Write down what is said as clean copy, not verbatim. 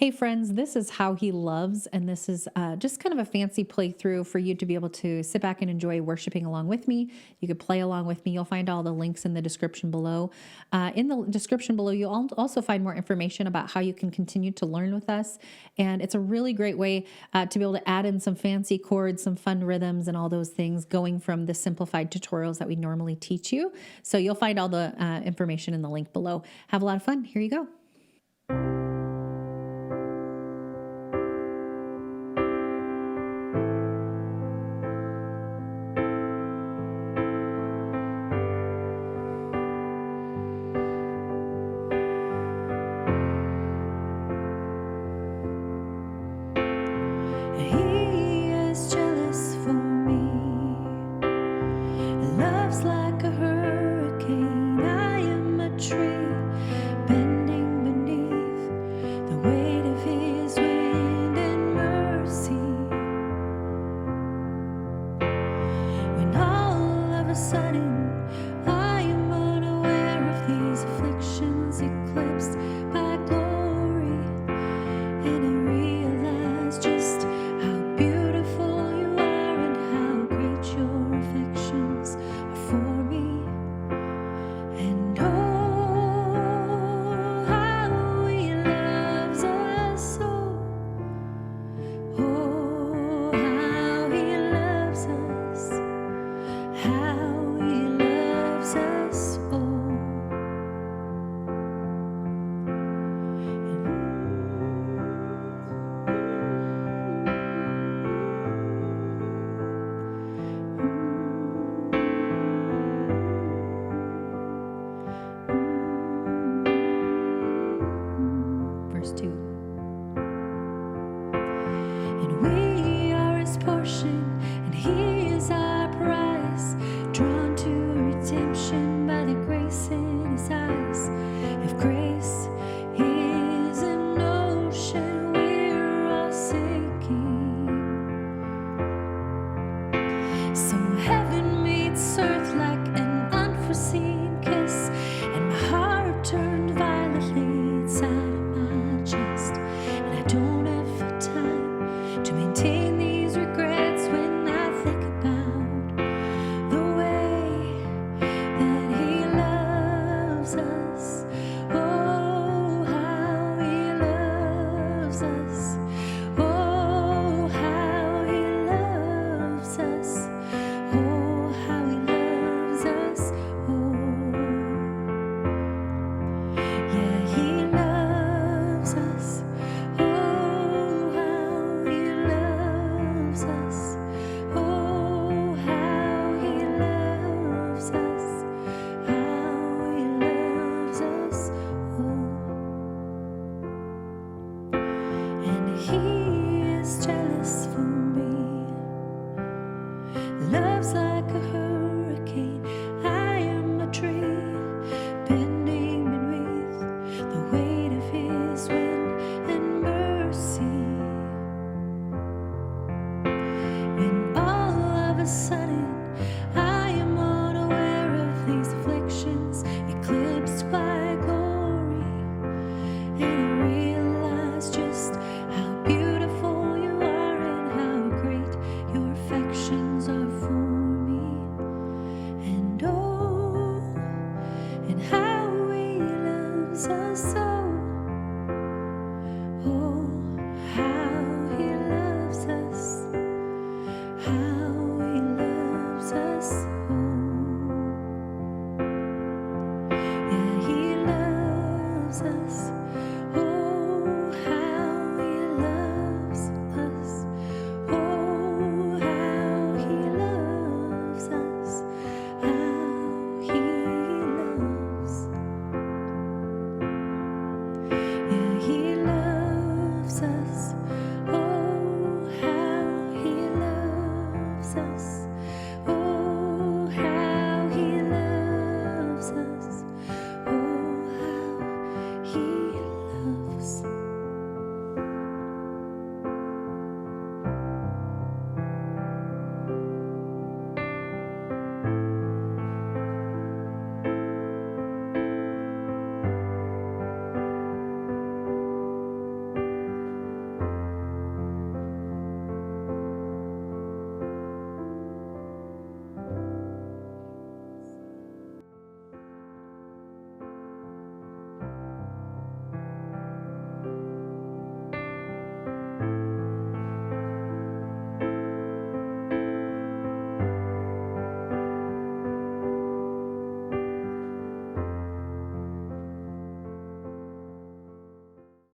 Hey friends, this is How He Loves, and this is just kind of a fancy playthrough for you to be able to sit back and enjoy worshiping along with me. You could play along with me. You'll find all the links in the description below. In the description below, you'll also find more information about how you can continue to learn with us. And it's a really great way to be able to add in some fancy chords, some fun rhythms, and all those things going from the simplified tutorials that we normally teach you. So you'll find all the information in the link below. Have a lot of fun. Here you go. He is jealous for me. Love's like a hurricane. I am a tree bending beneath the weight of his wind and mercy. When all of a sudden I am unaware of these afflictions eclipsed by glory, and I realize just how beautiful you are and how great your affections are for me. And oh, how he loves us so. Oh, how he loves us. How he loves us all. Verse 2. And we are his portion.